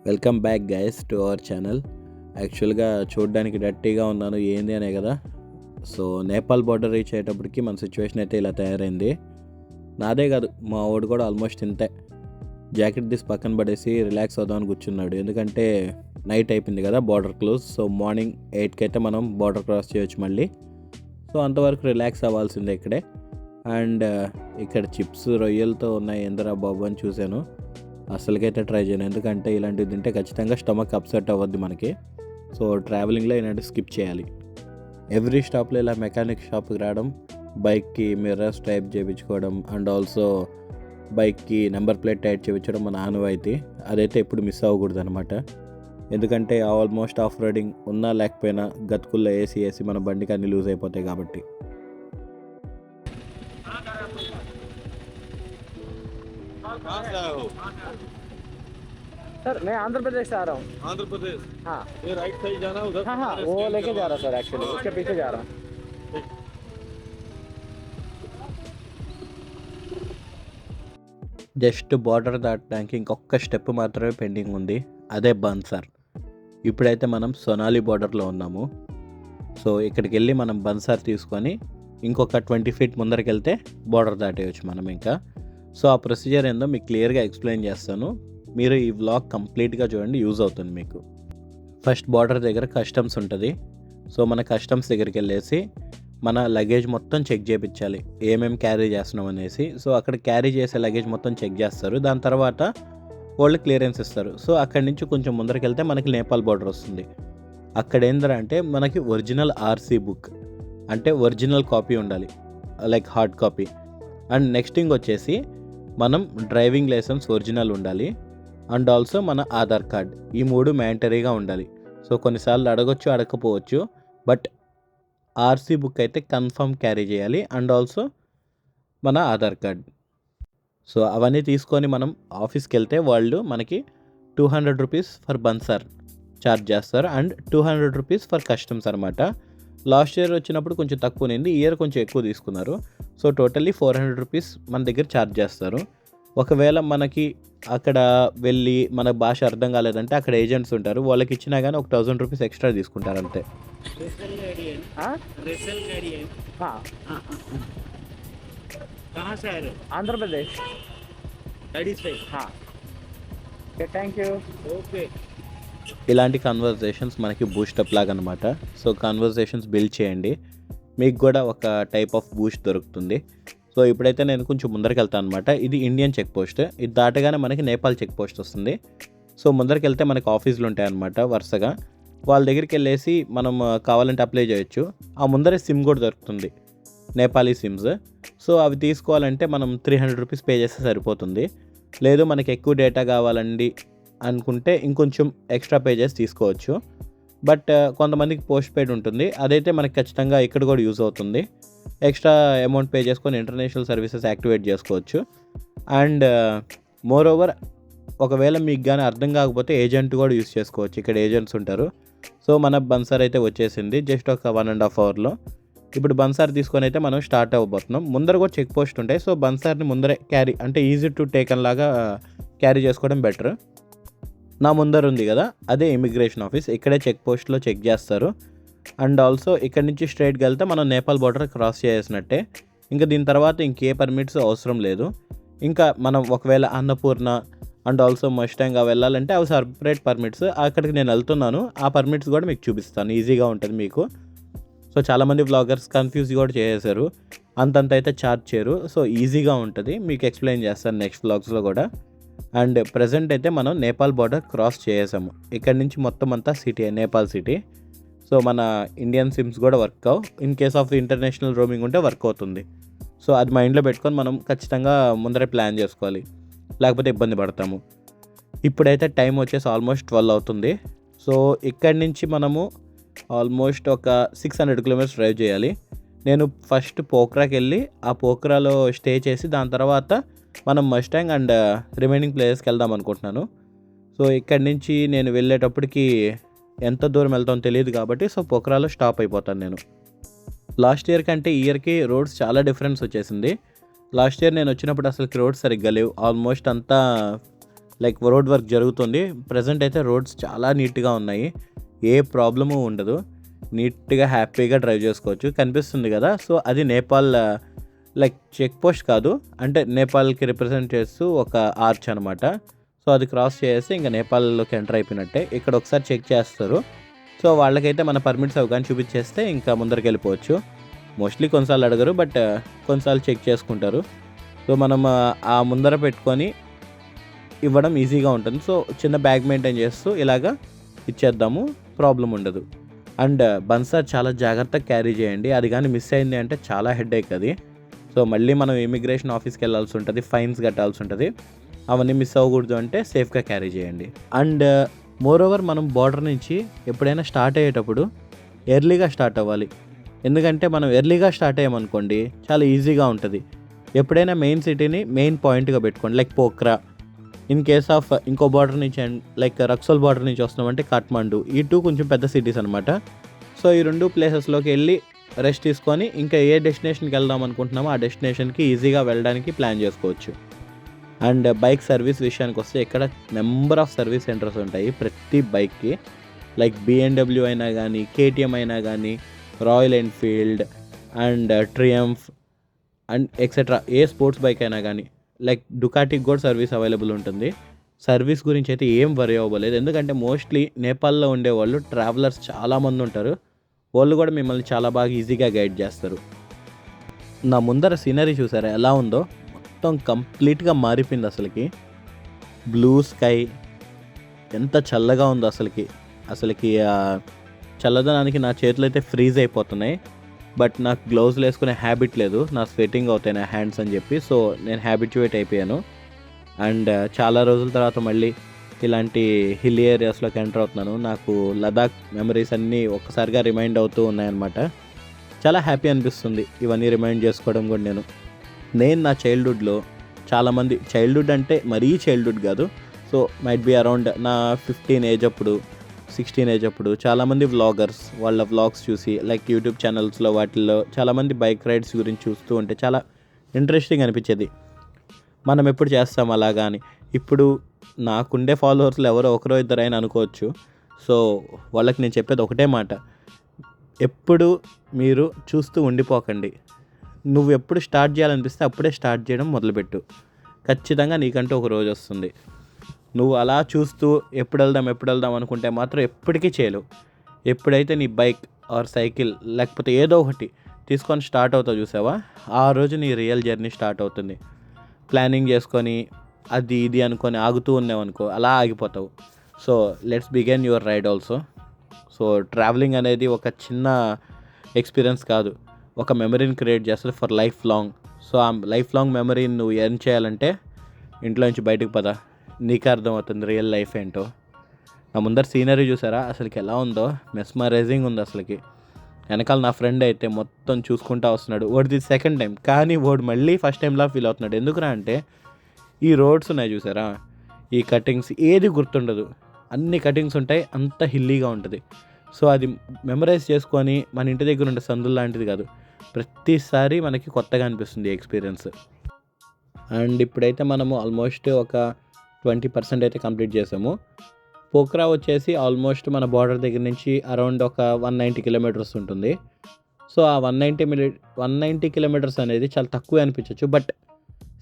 Welcome back guys to our channel. యాక్చువల్గా చూడడానికి డర్టీగా ఉన్నాను ఏంది అనే కదా. సో నేపాల్ బార్డర్ రీచ్ అయ్యేటప్పటికి మన సిచ్యువేషన్ అయితే ఇలా తయారైంది. నాదే కాదు, మా వాడు కూడా ఆల్మోస్ట్ ఇంతే. జాకెట్ తీసి పక్కన పడేసి రిలాక్స్ అవుదామని కూర్చున్నాడు. ఎందుకంటే నైట్ అయిపోయింది కదా, బార్డర్ క్లోజ్. సో మార్నింగ్ 8కి అయితే మనం బార్డర్ క్రాస్ చేయొచ్చు మళ్ళీ. సో అంతవరకు రిలాక్స్ అవ్వాల్సిందే ఇక్కడే. అండ్ ఇక్కడ చిప్స్ రొయ్యలతో ఉన్నాయి, ఎందరా బాబు అని చూశాను. అసలుకైతే ట్రై చేయను, ఎందుకంటే ఇలాంటివి తింటే ఖచ్చితంగా స్టమక్ అప్సెట్ అవ్వద్ది మనకి. సో ట్రావెలింగ్లో ఇలాంటి స్కిప్ చేయాలి. ఎవ్రీ స్టాప్లో ఇలా మెకానిక్ షాప్కి రావడం, బైక్కి మిర్రర్స్ టైప్ చేయించుకోవడం అండ్ ఆల్సో బైక్కి నెంబర్ ప్లేట్ టైప్ చేయించడం మన ఆనవాయితీ. అదైతే ఎప్పుడు మిస్ అవ్వకూడదు అనమాట. ఎందుకంటే ఆల్మోస్ట్ ఆఫ్ రోడింగ్ ఉన్నా లేకపోయినా గతుకుల్లో వేసి మన బండికి అన్ని లూజ్ అయిపోతాయి కాబట్టి. सर मैं आंध्र प्रदेश से आ रहा हूँ। आंध्र प्रदेश। हाँ ये राइट साइड जाना है उधर। हाँ वो लेके जा रहा सर, एक्चुअली उसके पीछे जा रहा हूँ। జస్ట్ బార్డర్ దాటడానికి ఇంకొక స్టెప్ మాత్రమే పెండింగ్ ఉంది, అదే బన్సార్. ఇప్పుడైతే మనం సొనాలి బార్డర్లో ఉన్నాము. సో ఇక్కడికి వెళ్ళి మనం బన్సార్ తీసుకొని ఇంకొక 20 feet ముందరికి వెళ్తే బార్డర్ దాటేయచ్చు మనం ఇంకా. సో ఆ ప్రొసీజర్ ఏందో మీకు క్లియర్గా ఎక్స్ప్లెయిన్ చేస్తాను. మీరు ఈ వ్లాగ్ కంప్లీట్గా చూడండి, యూజ్ అవుతుంది మీకు. ఫస్ట్ బార్డర్ దగ్గర కస్టమ్స్ ఉంటుంది. సో మన కస్టమ్స్ దగ్గరికి వెళ్ళేసి మన లగేజ్ మొత్తం చెక్ చేయించాలి, ఏమేమి క్యారీ చేస్తున్నాం అనేసి. సో అక్కడ క్యారీ చేసే లగేజ్ మొత్తం చెక్ చేస్తారు. దాని తర్వాత వాళ్ళు క్లియరెన్స్ ఇస్తారు. సో అక్కడి నుంచి కొంచెం ముందరికి వెళ్తే మనకి నేపాల్ బార్డర్ వస్తుంది. అక్కడ ఏంటంటే అంటే మనకి ఒరిజినల్ ఆర్సీ బుక్ అంటే ఒరిజినల్ కాపీ ఉండాలి, like hard copy. And next thing వచ్చేసి మనం డ్రైవింగ్ లైసెన్స్ ఒరిజినల్ ఉండాలి. అండ్ ఆల్సో మన ఆధార్ కార్డ్. ఈ 3 మ్యాండటరీగా ఉండాలి. సో కొన్నిసార్లు అడగొచ్చు, అడగకపోవచ్చు, బట్ ఆర్సీ బుక్ అయితే కన్ఫర్మ్ క్యారీ చేయాలి. అండ్ ఆల్సో మన ఆధార్ కార్డ్. సో అవన్నీ తీసుకొని మనం ఆఫీస్కి వెళ్తే వాళ్ళు మనకి 200 రూపీస్ ఫర్ బన్సార్ ఛార్జ్ చేస్తారు అండ్ 200 రూపీస్ ఫర్ కస్టమ్స్ అనమాట. లాస్ట్ ఇయర్ వచ్చినప్పుడు కొంచెం తక్కువ ఉంది, ఈ ఇయర్ కొంచెం ఎక్కువ తీసుకున్నారు. సో టోటల్లీ 400 రూపీస్ మన దగ్గర ఛార్జ్ చేస్తారు. ఒకవేళ మనకి అక్కడ వెళ్ళి మన భాష అర్థం కాలేదంటే అక్కడ ఏజెంట్స్ ఉంటారు, వాళ్ళకి ఇచ్చినా కానీ ఒక 1000 రూపీస్ ఎక్స్ట్రా తీసుకుంటారు అంతే. हाँ हाँ कहाँ से आ रहे आंध्र प्रदेश। हो? हाँ ओके थैंक यू। ओके। ఇలాంటి కన్వర్జేషన్స్ మనకి బూస్టప్ లాగా అనమాట. సో కన్వర్జేషన్స్ బిల్డ్ చేయండి, మీకు కూడా ఒక టైప్ ఆఫ్ బూస్ట్ దొరుకుతుంది. సో ఇప్పుడైతే నేను కొంచెం ముందరికి వెళ్తాను అనమాట. ఇది ఇండియన్ చెక్ పోస్ట్. ఇది దాటగానే మనకి నేపాల్ చెక్ పోస్ట్ వస్తుంది. సో ముందరికి వెళ్తే మనకి ఆఫీసులు ఉంటాయి అనమాట వరుసగా. వాళ్ళ దగ్గరికి వెళ్ళేసి మనం కావాలంటే అప్లై చేయొచ్చు. ఆ ముందరే సిమ్ కూడా దొరుకుతుంది, నేపాలీ సిమ్స్. సో అవి తీసుకోవాలంటే మనం 300 రూపీస్ పే చేస్తే సరిపోతుంది. లేదు మనకి ఎక్కువ డేటా కావాలండి అనుకుంటే ఇంకొంచెం ఎక్స్ట్రా పే చేసి తీసుకోవచ్చు. బట్ కొంతమందికి పోస్ట్ పెయిడ్ ఉంటుంది, అదైతే మనకి ఖచ్చితంగా ఇక్కడ కూడా యూజ్ అవుతుంది. ఎక్స్ట్రా అమౌంట్ పే చేసుకొని ఇంటర్నేషనల్ సర్వీసెస్ యాక్టివేట్ చేసుకోవచ్చు. అండ్ మోర్ ఓవర్ ఒకవేళ మీకు కానీ అర్థం కాకపోతే ఏజెంట్ కూడా యూజ్ చేసుకోవచ్చు, ఇక్కడ ఏజెంట్స్ ఉంటారు. సో మన బన్సార్ అయితే వచ్చేసింది జస్ట్ ఒక 1.5 hourలో. ఇప్పుడు బన్సార్ తీసుకొని అయితే మనం స్టార్ట్ అవ్వబోతున్నాం. ముందర కూడా చెక్ పోస్ట్ ఉంటాయి. సో బన్సార్ని ముందరే క్యారీ అంటే ఈజీ టు టేకన్ లాగా క్యారీ చేసుకోవడం బెటర్. నా ముందర ఉంది కదా, అదే ఇమిగ్రేషన్ ఆఫీస్. ఇక్కడే చెక్ పోస్ట్లో చెక్ చేస్తారు. అండ్ ఆల్సో ఇక్కడ నుంచి స్ట్రైట్గా వెళ్తే మనం నేపాల్ బార్డర్ క్రాస్ చేసినట్టే. ఇంకా దీని తర్వాత ఇంకే పర్మిట్స్ అవసరం లేదు. ఇంకా మనం ఒకవేళ అన్నపూర్ణ అండ్ ఆల్సో మస్టాంగా వెళ్ళాలంటే అవి సపరేట్ పర్మిట్స్. అక్కడికి నేను వెళ్తున్నాను, ఆ పర్మిట్స్ కూడా మీకు చూపిస్తాను, ఈజీగా ఉంటుంది మీకు. సో చాలామంది వ్లాగర్స్ కన్ఫ్యూజ్ కూడా చేసేసారు, అంతంత అయితే ఛార్జ్ చేయరు. సో ఈజీగా ఉంటుంది, మీకు ఎక్స్ప్లెయిన్ చేస్తాను నెక్స్ట్ వ్లాగ్స్లో కూడా. అండ్ ప్రజెంట్ అయితే మనం నేపాల్ బార్డర్ క్రాస్ చేసాము. ఇక్కడ నుంచి మొత్తం అంతా సిటీ, నేపాల్ సిటీ. సో మన ఇండియన్ సిమ్స్ కూడా వర్క్ అవ్వు, in case of international roaming ఉంటే వర్క్ అవుతుంది. సో అది మైండ్లో పెట్టుకొని మనం ఖచ్చితంగా ముందరే ప్లాన్ చేసుకోవాలి, లేకపోతే ఇబ్బంది పడతాము. ఇప్పుడైతే టైం వచ్చేసి ఆల్మోస్ట్ 12 అవుతుంది. సో ఇక్కడి నుంచి మనము ఆల్మోస్ట్ ఒక 600 kilometers డ్రైవ్ చేయాలి. నేను ఫస్ట్ పోఖ్రాకి వెళ్ళి ఆ పోఖ్రాలో స్టే చేసి దాని తర్వాత మనం మస్టాంగ్ అండ్ రిమైనింగ్ ప్లేసెస్కి వెళ్దాం అనుకుంటున్నాను. సో ఇక్కడి నుంచి నేను వెళ్ళేటప్పటికి ఎంత దూరం వెళ్తామో తెలియదు కాబట్టి సో పోఖ్రాలో స్టాప్ అయిపోతాను నేను. లాస్ట్ ఇయర్ కంటే ఈ ఇయర్కి రోడ్స్ చాలా డిఫరెన్స్ వచ్చేసింది. లాస్ట్ ఇయర్ నేను వచ్చినప్పుడు అసలు రోడ్స్ సరిగ్గా లేవు, ఆల్మోస్ట్ అంతా లైక్ రోడ్ వర్క్ జరుగుతుంది. ప్రజెంట్ అయితే రోడ్స్ చాలా నీట్గా ఉన్నాయి, ఏ ప్రాబ్లము ఉండదు, నీట్గా హ్యాపీగా డ్రైవ్ చేసుకోవచ్చు. కనిపిస్తుంది కదా, సో అది నేపాల్ లైక్ చెక్ పోస్ట్ కాదు, అంటే నేపాల్కి రిప్రజెంట్ చేస్తూ ఒక ఆర్చ్ అనమాట. సో అది క్రాస్ చేస్తే ఇంకా నేపాల్లోకి ఎంటర్ అయిపోయినట్టే. ఇక్కడ ఒకసారి చెక్ చేస్తారు, సో వాళ్ళకైతే మన పర్మిట్స్ అవి కానీ చూపించేస్తే ఇంకా ముందరికి వెళ్ళిపోవచ్చు. మోస్ట్లీ కొన్నిసార్లు అడగరు, బట్ కొన్నిసార్లు చెక్ చేసుకుంటారు. సో మనం ఆ ముందర పెట్టుకొని ఇవ్వడం ఈజీగా ఉంటుంది. సో చిన్న బ్యాగ్ మెయింటైన్ చేస్తూ ఇలాగా ఇచ్చేద్దాము, ప్రాబ్లం ఉండదు. అండ్ బన్సార్ చాలా జాగ్రత్తగా క్యారీ చేయండి, అది కానీ మిస్ అయింది అంటే చాలా హెడేక్ అది. సో మళ్ళీ మనం ఇమిగ్రేషన్ ఆఫీస్కి వెళ్ళాల్సి ఉంటుంది, ఫైన్స్ కట్టాల్సి ఉంటుంది. అవన్నీ మిస్ అవ్వకూడదు అంటే సేఫ్గా క్యారీ చేయండి. అండ్ మోర్ ఓవర్ మనం బార్డర్ నుంచి ఎప్పుడైనా స్టార్ట్ అయ్యేటప్పుడు ఎర్లీగా స్టార్ట్ అవ్వాలి. ఎందుకంటే మనం ఎర్లీగా స్టార్ట్ అయ్యామనుకోండి చాలా ఈజీగా ఉంటుంది. ఎప్పుడైనా మెయిన్ సిటీని మెయిన్ పాయింట్గా పెట్టుకోండి, like Pokhara. In case of ఇంకో బార్డర్ నుంచి లైక్ రక్సోల్ బార్డర్ నుంచి వస్తున్నామంటే కాఠ్మండు. ఈ టూ కొంచెం పెద్ద సిటీస్ అనమాట. సో ఈ రెండు ప్లేసెస్లోకి వెళ్ళి రెస్ట్ తీసుకొని ఇంకా ఏ డెస్టినేషన్కి వెళ్దాం అనుకుంటున్నామో ఆ డెస్టినేషన్కి ఈజీగా వెళ్ళడానికి ప్లాన్ చేసుకోవచ్చు. అండ్ బైక్ సర్వీస్ విషయానికి వస్తే ఇక్కడ నెంబర్ ఆఫ్ సర్వీస్ సెంటర్స్ ఉంటాయి ప్రతి బైక్కి. లైక్ BMW అయినా కానీ, KTM అయినా కానీ, Royal Enfield and Triumph and etcetera, ఏ స్పోర్ట్స్ బైక్ అయినా కానీ, లైక్ డుకాటికి కూడా సర్వీస్ అవైలబుల్ ఉంటుంది. సర్వీస్ గురించి అయితే ఏం వరీ అవ్వలేదు, ఎందుకంటే మోస్ట్లీ నేపాల్లో ఉండేవాళ్ళు ట్రావెలర్స్ చాలామంది ఉంటారు. వాళ్ళు కూడా మిమ్మల్ని చాలా బాగా ఈజీగా గైడ్ చేస్తారు. నా ముందర సీనరీ చూసారా ఎలా ఉందో, మొత్తం కంప్లీట్గా మారిపోయింది అసలుకి. బ్లూ స్కై, ఎంత చల్లగా ఉందో అసలుకి. చల్లదనానికి నా చేతులు అయితే ఫ్రీజ్ అయిపోతున్నాయి. బట్ నాకు గ్లౌజులు వేసుకునే హ్యాబిట్ లేదు, నా స్వెటింగ్ అవుతాయి నా హ్యాండ్స్ అని చెప్పి. సో నేను హ్యాబిట్యుయేట్ అయిపోయాను. అండ్ చాలా రోజుల తర్వాత మళ్ళీ ఇలాంటి హిల్ ఏరియాస్లోకి ఎంటర్ అవుతున్నాను. నాకు లదాఖ్ మెమరీస్ అన్నీ ఒక్కసారిగా రిమైండ్ అవుతూ ఉన్నాయన్నమాట. చాలా హ్యాపీ అనిపిస్తుంది ఇవన్నీ రిమైండ్ చేసుకోవడం కూడా. నేను నా చైల్డ్హుడ్లో చాలామంది, చైల్డ్హుడ్ అంటే మరీ చైల్డ్హుడ్ కాదు, సో మైట్ బి అరౌండ్ నా 15 ఏజ్ అప్పుడు, 16 ఏజ్ అప్పుడు చాలామంది వ్లాగర్స్ వాళ్ళ వ్లాగ్స్ చూసి, లైక్ యూట్యూబ్ ఛానల్స్లో వాటిల్లో చాలామంది బైక్ రైడ్స్ గురించి చూస్తూ ఉంటే చాలా ఇంట్రెస్టింగ్ అనిపించేది. మనం ఎప్పుడు చేస్తాం అలాగా అని. ఇప్పుడు నాకుండే ఫాలోవర్స్లో ఎవరో ఒకరో ఇద్దరైనా అనుకోవచ్చు. సో వాళ్ళకి నేను చెప్పేది ఒకటే మాట, ఎప్పుడు మీరు చూస్తూ ఉండిపోకండి. నువ్వు ఎప్పుడు స్టార్ట్ చేయాలనిపిస్తే అప్పుడే స్టార్ట్ చేయడం మొదలుపెట్టు. ఖచ్చితంగా నీకంటూ ఒక రోజు వస్తుంది. నువ్వు అలా చూస్తూ ఎప్పుడు వెళ్దాం అనుకుంటే మాత్రం ఎప్పటికీ చేయలేవు. ఎప్పుడైతే నీ బైక్ ఆర్ సైకిల్ లేకపోతే ఏదో ఒకటి తీసుకొని స్టార్ట్ అవుతావు చూసావా, ఆ రోజు నీ రియల్ జర్నీ స్టార్ట్ అవుతుంది. ప్లానింగ్ చేసుకొని అది ఇది అనుకొని ఆగుతూ ఉన్నావు అనుకో, అలా ఆగిపోతావు. So let's begin your ride also. So traveling అనేది ఒక చిన్న ఎక్స్పీరియన్స్ కాదు, ఒక మెమరీని క్రియేట్ చేస్తుంది ఫర్ లైఫ్ లాంగ్. సో ఆ లైఫ్ లాంగ్ మెమరీని నువ్వు ఎర్న్ చేయాలంటే ఇంట్లో నుంచి బయటకు పద, నీకే అర్థమవుతుంది రియల్ లైఫ్ ఏంటో. నా ముందర సీనరీ చూసారా అసలుకి ఎలా ఉందో, మెస్మరైజింగ్ ఉంది అసలుకి. వెనకాల నా ఫ్రెండ్ అయితే మొత్తం చూసుకుంటా వస్తున్నాడు. వాడిది సెకండ్ టైం, కానీ వాడు మళ్ళీ ఫస్ట్ టైంలా ఫీల్ అవుతున్నాడు. ఎందుకురా అంటే ఈ రోడ్స్ ఉన్నాయి చూసారా, ఈ కటింగ్స్ ఏది గుర్తుండదు, అన్ని కటింగ్స్ ఉంటాయి, అంత హిల్లీగా ఉంటుంది. సో అది మెమరైజ్ చేసుకొని మన ఇంటి దగ్గర ఉండే సందులు లాంటిది కాదు, ప్రతిసారి మనకి కొత్తగా అనిపిస్తుంది ఎక్స్పీరియన్స్. అండ్ ఇప్పుడైతే మనము ఆల్మోస్ట్ ఒక 20% అయితే కంప్లీట్ చేసాము. పోఖ్రా వచ్చేసి ఆల్మోస్ట్ మన బార్డర్ దగ్గర నుంచి అరౌండ్ ఒక 190 కిలోమీటర్స్ ఉంటుంది. సో ఆ 190 కిలోమీటర్స్ అనేది చాలా తక్కువే అనిపించవచ్చు, బట్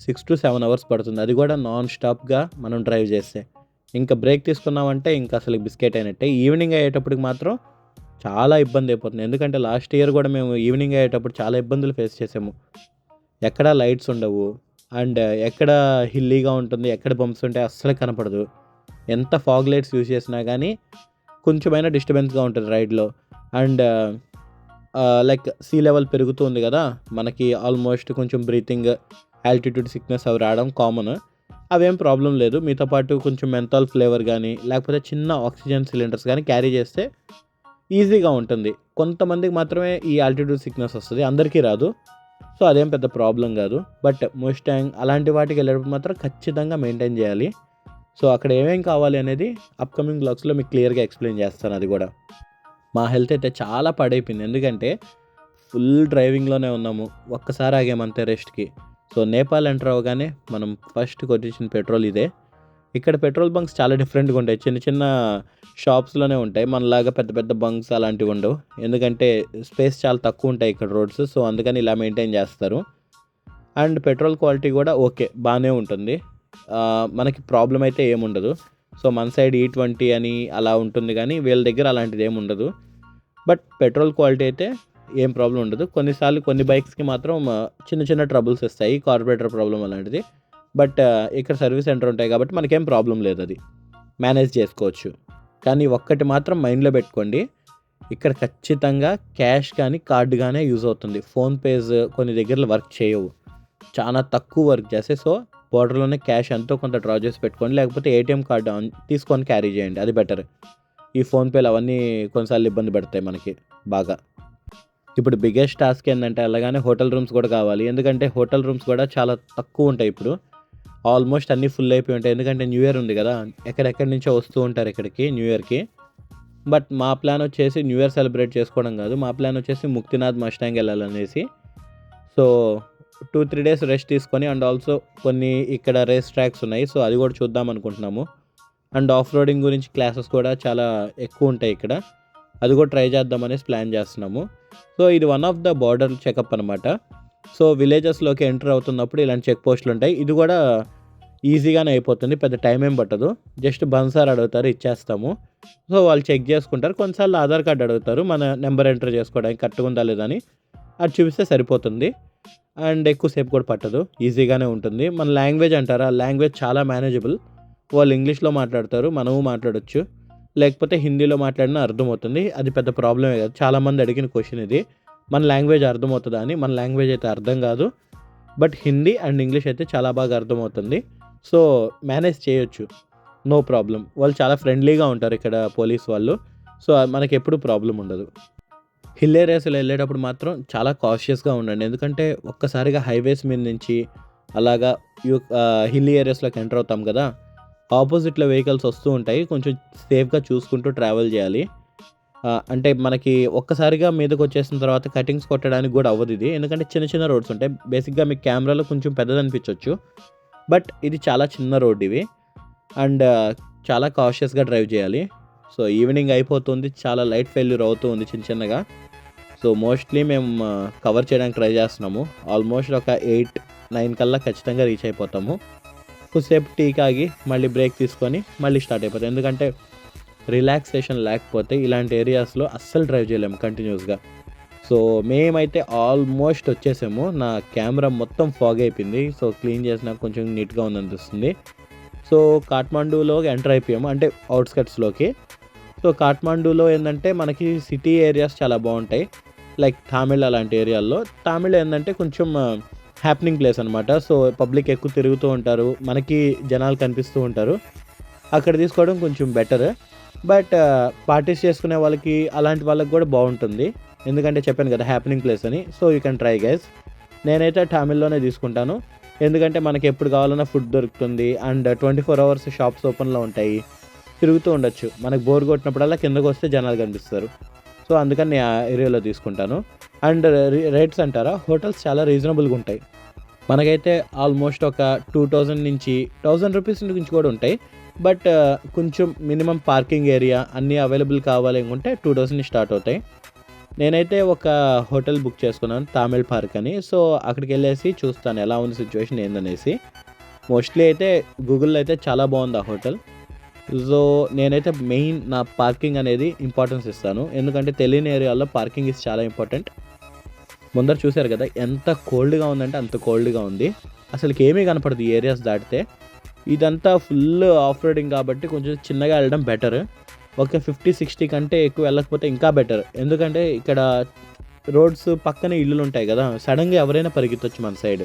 6 to 7 hours పడుతుంది. అది కూడా నాన్ స్టాప్గా మనం డ్రైవ్ చేస్తే. ఇంకా బ్రేక్ తీసుకున్నామంటే ఇంకా అసలు బిస్కెట్ అయినట్టే. ఈవినింగ్ అయ్యేటప్పటికి మాత్రం చాలా ఇబ్బంది అయిపోతుంది, ఎందుకంటే లాస్ట్ ఇయర్ కూడా మేము ఈవినింగ్ అయ్యేటప్పుడు చాలా ఇబ్బందులు ఫేస్ చేసాము. ఎక్కడ లైట్స్ ఉండవు, అండ్ ఎక్కడ హిల్లీగా ఉంటుంది, ఎక్కడ బంప్స్ ఉంటాయి అస్సలు కనపడదు. ఎంత ఫాగ్ లైట్స్ యూజ్ చేసినా కానీ కొంచెమైనా డిస్టర్బెన్స్గా ఉంటుంది రైడ్లో. అండ్ లైక్ సీ లెవెల్ పెరుగుతుంది కదా, మనకి ఆల్మోస్ట్ కొంచెం బ్రీతింగ్ ఆల్టిట్యూడ్ సిక్నెస్ అవి రావడం కామన్. అవేం ప్రాబ్లం లేదు. మీతో పాటు కొంచెం మెంథాల్ ఫ్లేవర్ కానీ లేకపోతే చిన్న ఆక్సిజన్ సిలిండర్స్ కానీ క్యారీ చేస్తే ఈజీగా ఉంటుంది. కొంతమందికి మాత్రమే ఈ ఆల్టిట్యూడ్ సిక్నెస్ వస్తుంది, అందరికీ రాదు. సో అదేం పెద్ద ప్రాబ్లం కాదు. బట్ ముస్టాంగ్ అలాంటి వాటికి వెళ్ళేటప్పుడు మాత్రం ఖచ్చితంగా మెయింటైన్ చేయాలి. సో అక్కడ ఏమేం కావాలి అనేది అప్కమింగ్ బ్లాగ్స్లో మీకు క్లియర్గా ఎక్స్ప్లెయిన్ చేస్తాను. అది కూడా మా హెల్త్ అయితే చాలా పాడైపోయింది, ఎందుకంటే ఫుల్ డ్రైవింగ్లోనే ఉన్నాము, ఒక్కసారి ఆగామంతే రెస్ట్కి. సో నేపాల్ ఎంటర్ అవగానే మనం ఫస్ట్ కొట్టించిన పెట్రోల్ ఇదే. ఇక్కడ పెట్రోల్ బంక్స్ చాలా డిఫరెంట్గా ఉంటాయి. చిన్న చిన్న షాప్స్లోనే ఉంటాయి. మనలాగా పెద్ద పెద్ద బంక్స్ అలాంటివి ఉండవు. ఎందుకంటే స్పేస్ చాలా తక్కువ ఉంటాయి ఇక్కడ రోడ్స్. సో అందుకని ఇలా మెయింటైన్ చేస్తారు. అండ్ పెట్రోల్ క్వాలిటీ కూడా ఓకే, బాగానే ఉంటుంది. మనకి ప్రాబ్లం అయితే ఏముండదు. సో మన సైడ్ E20 అని అలా ఉంటుంది, కానీ వీళ్ళ దగ్గర అలాంటిది ఏమి ఉండదు. బట్ పెట్రోల్ క్వాలిటీ అయితే ఏం ప్రాబ్లం ఉండదు. కొన్నిసార్లు కొన్ని బైక్స్కి మాత్రం చిన్న చిన్న ట్రబుల్స్ వస్తాయి, కార్బొరేటర్ ప్రాబ్లం అలాంటిది. బట్ ఇక్కడ సర్వీస్ సెంటర్ ఉంటాయి కాబట్టి మనకేం ప్రాబ్లం లేదు, అది మేనేజ్ చేసుకోవచ్చు. కానీ ఒక్కటి మాత్రం మైండ్లో పెట్టుకోండి, ఇక్కడ ఖచ్చితంగా క్యాష్ కానీ కార్డు కానీ యూజ్ అవుతుంది. ఫోన్పేస్ కొన్ని దగ్గరలో వర్క్ చేయవు, చాలా తక్కువ వర్క్ చేస్తాయి. సో బోర్డర్లోనే క్యాష్ ఎంతో కొంత డ్రా చేసి పెట్టుకోండి, లేకపోతే ఏటీఎం కార్డు తీసుకొని క్యారీ చేయండి, అది బెటర్. ఈ ఫోన్పేలు అవన్నీ కొన్నిసార్లు ఇబ్బంది పెడతాయి మనకి బాగా. ఇప్పుడు బిగ్గెస్ట్ టాస్క్ ఏంటంటే అలాగానే హోటల్ రూమ్స్ కూడా కావాలి. ఎందుకంటే హోటల్ రూమ్స్ కూడా చాలా తక్కువ ఉంటాయి ఇప్పుడు, ఆల్మోస్ట్ అన్నీ ఫుల్ అయిపోయి ఉంటాయి. ఎందుకంటే న్యూ ఇయర్ ఉంది కదా, ఎక్కడెక్కడి నుంచో వస్తూ ఉంటారు ఇక్కడికి న్యూ ఇయర్కి. బట్ మా ప్లాన్ వచ్చేసి న్యూ ఇయర్ సెలబ్రేట్ చేసుకోవడం కాదు, మా ప్లాన్ వచ్చేసి ముక్తినాథ్ మస్టాంగ్ వెళ్ళాలనేసి. సో 2-3 డేస్ రెస్ట్ తీసుకొని, అండ్ ఆల్సో కొన్ని ఇక్కడ రేస్ ట్రాక్స్ ఉన్నాయి, సో అది కూడా చూద్దాం అనుకుంటున్నాము. అండ్ ఆఫ్ రోడింగ్ గురించి క్లాసెస్ కూడా చాలా ఎక్కువ ఉంటాయి ఇక్కడ, అది కూడా ట్రై చేద్దామనేసి ప్లాన్ చేస్తున్నాము. సో ఇది one of the border checkup అనమాట. సో విలేజెస్లోకి ఎంటర్ అవుతున్నప్పుడు ఇలాంటి చెక్ పోస్టులు ఉంటాయి. ఇది కూడా ఈజీగానే అయిపోతుంది, పెద్ద టైం ఏం పట్టదు. జస్ట్ బన్సార్ అడుగుతారు, ఇచ్చేస్తాము. సో వాళ్ళు చెక్ చేసుకుంటారు. కొన్నిసార్లు ఆధార్ కార్డు అడుగుతారు, మన నెంబర్ ఎంటర్ చేసుకోవడానికి కరెక్ట్గా ఉందా లేదా అని, అది చూపిస్తే సరిపోతుంది. అండ్ ఎక్కువసేపు కూడా పట్టదు, ఈజీగానే ఉంటుంది. మన లాంగ్వేజ్ అంటారా, లాంగ్వేజ్ చాలా మేనేజబుల్. వాళ్ళు ఇంగ్లీష్లో మాట్లాడతారు, మనము మాట్లాడొచ్చు, లేకపోతే హిందీలో మాట్లాడినా అర్థమవుతుంది. అది పెద్ద ప్రాబ్లమే కాదు. చాలామంది అడిగిన క్వశ్చన్ ఇది, మన లాంగ్వేజ్ అర్థమవుతుందా అని. మన లాంగ్వేజ్ అయితే అర్థం కాదు, బట్ హిందీ అండ్ ఇంగ్లీష్ అయితే చాలా బాగా అర్థమవుతుంది. సో మేనేజ్ చేయొచ్చు, నో ప్రాబ్లం. వాళ్ళు చాలా ఫ్రెండ్లీగా ఉంటారు ఇక్కడ పోలీస్ వాళ్ళు. సో మనకి ఎప్పుడు ప్రాబ్లం ఉండదు. హిల్ ఏరియాస్లో వెళ్ళేటప్పుడు మాత్రం చాలా కాషియస్గా ఉండండి, ఎందుకంటే ఒక్కసారిగా హైవేస్ మీద నుంచి అలాగా హిల్ ఏరియాస్లోకి ఎంటర్ అవుతాం కదా, ఆపోజిట్లో వెహికల్స్ వస్తూ ఉంటాయి. కొంచెం సేఫ్గా చూసుకుంటూ ట్రావెల్ చేయాలి. అంటే మనకి ఒక్కసారిగా మీదకి వచ్చేసిన తర్వాత కటింగ్స్ కొట్టడానికి కూడా అవ్వదు ఇది, ఎందుకంటే చిన్న చిన్న రోడ్స్ ఉంటాయి. బేసిక్గా మీకు కెమెరాలో కొంచెం పెద్దది అనిపించవచ్చు, బట్ ఇది చాలా చిన్న రోడ్ ఇవి. అండ్ చాలా కాషియస్గా డ్రైవ్ చేయాలి. సో ఈవినింగ్ అయిపోతుంది, చాలా లైట్ ఫెయిల్యూర్ అవుతూ ఉంది చిన్న చిన్నగా. సో మోస్ట్లీ మేము కవర్ చేయడానికి ట్రై చేస్తున్నాము. ఆల్మోస్ట్ ఒక 8-9 కల్లా ఖచ్చితంగా రీచ్ అయిపోతాము. కొద్దిసేపు టీ కాగి మళ్ళీ బ్రేక్ తీసుకొని మళ్ళీ స్టార్ట్ అయిపోతాం. ఎందుకంటే రిలాక్సేషన్ లేకపోతే ఇలాంటి ఏరియాస్లో అస్సలు డ్రైవ్ చేయలేము కంటిన్యూస్గా. సో మేమైతే ఆల్మోస్ట్ వచ్చేసాము. నా కెమెరా మొత్తం ఫాగ్ అయిపోయింది, సో క్లీన్ చేసినా కొంచెం నీట్గా ఉందనిపిస్తుంది. సో కాఠ్మండూలో ఎంటర్ అయిపోయాము, అంటే అవుట్స్కట్స్లోకి. సో కాఠ్మండూలో ఏంటంటే మనకి సిటీ ఏరియాస్ చాలా బాగుంటాయి, లైక్ తామిళ్ అలాంటి ఏరియాల్లో. తామిళ్ ఏంటంటే కొంచెం హ్యాపెనింగ్ ప్లేస్ అనమాట. సో పబ్లిక్ ఎక్కువ తిరుగుతూ ఉంటారు, మనకి జనాలు కనిపిస్తూ ఉంటారు. అక్కడ తీసుకోవడం కొంచెం బెటర్. బట్ పార్టీస్ చేసుకునే వాళ్ళకి అలాంటి వాళ్ళకి కూడా బాగుంటుంది, ఎందుకంటే చెప్పాను కదా హ్యాపెనింగ్ ప్లేస్ అని. So you can try guys. నేనైతే తామిళ్లోనే తీసుకుంటాను, ఎందుకంటే మనకి ఎప్పుడు కావాలన్నా ఫుడ్ దొరుకుతుంది. అండ్ 24 అవర్స్ షాప్స్ ఓపెన్లో ఉంటాయి, తిరుగుతూ ఉండొచ్చు. మనకు బోర్ కొట్టినప్పుడల్లా కిందకు వస్తే జనాలు కనిపిస్తారు. సో అందుకని నేను ఆ ఏరియాలో తీసుకుంటాను. అండ్ రేట్స్ అంటారా, హోటల్స్ చాలా రీజనబుల్గా ఉంటాయి. మనకైతే ఆల్మోస్ట్ ఒక 2000 నుంచి 1000 రూపీస్ నుంచి కూడా ఉంటాయి. బట్ కొంచెం మినిమం పార్కింగ్ ఏరియా అన్నీ అవైలబుల్ కావాలి అనుకుంటే 2000 స్టార్ట్ అవుతాయి. నేనైతే ఒక హోటల్ బుక్ చేసుకున్నాను, తామిళ్ పార్క్ అని. సో అక్కడికి వెళ్ళేసి చూస్తాను ఎలా ఉంది సిచ్యువేషన్ ఏందనేసి. మోస్ట్లీ అయితే గూగుల్లో అయితే చాలా బాగుంది ఆ హోటల్. సో నేనైతే మెయిన్ నా పార్కింగ్ అనేది ఇంపార్టెన్స్ ఇస్తాను, ఎందుకంటే తెలియని ఏరియాలో పార్కింగ్ ఇస్ చాలా ఇంపార్టెంట్. ముందర చూశారు కదా ఎంత కోల్డ్గా ఉందంటే అంత కోల్డ్గా ఉంది, అసలుకి ఏమీ కనపడదు ఈ ఏరియాస్ దాటితే. ఇదంతా ఫుల్ ఆఫ్ రోడింగ్ కాబట్టి కొంచెం చిన్నగా వెళ్ళడం బెటర్. ఒక 50-60 కంటే ఎక్కువ వెళ్ళకపోతే ఇంకా బెటర్, ఎందుకంటే ఇక్కడ రోడ్స్ పక్కనే ఇల్లులు ఉంటాయి కదా, సడన్గా ఎవరైనా పరిగెత్తొచ్చు మన సైడ్.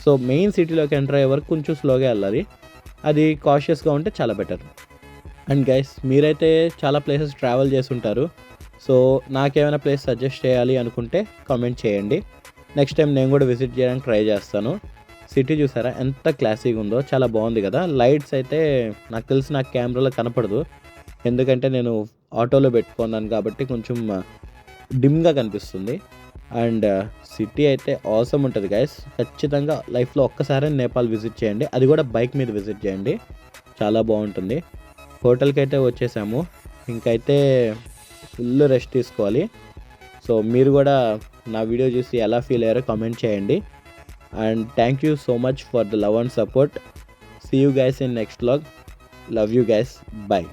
సో మెయిన్ సిటీలోకి ఎంటర్ అయ్యే వరకు కొంచెం స్లోగా వెళ్ళాలి, అది కాషియస్గా ఉంటే చాలా బెటర్. అండ్ గైస్, మీరైతే చాలా ప్లేసెస్ ట్రావెల్ చేసి ఉంటారు. సో నాకేమైనా ప్లేస్ సజెస్ట్ చేయాలి అనుకుంటే కామెంట్ చేయండి, నెక్స్ట్ టైం నేను కూడా విజిట్ చేయడానికి ట్రై చేస్తాను. సిటీ చూసారా ఎంత క్లాసీగా ఉందో, చాలా బాగుంది కదా. లైట్స్ అయితే నాకు తెలిసి నాకు కెమెరాలో కనపడదు, ఎందుకంటే నేను ఆటోలో పెట్టుకున్నాను కాబట్టి కొంచెం డిమ్గా కనిపిస్తుంది. అండ్ సిటీ అయితే ఆసమ్ ఉంటుంది గైస్. ఖచ్చితంగా లైఫ్లో ఒక్కసారి నేపాల్ విజిట్ చేయండి, అది కూడా బైక్ మీద విజిట్ చేయండి. చాలా బాగుంటుంది. హోటల్కి అయితే వచ్చేసాము, ఇంకైతే ఫుల్ రెస్ట్ తీసుకోవాలి. సో మీరు కూడా నా వీడియో చూసి ఎలా ఫీల్ అయ్యారో కామెంట్ చేయండి. And thank you so much for the love and support. See you guys in next vlog. Love you guys. By.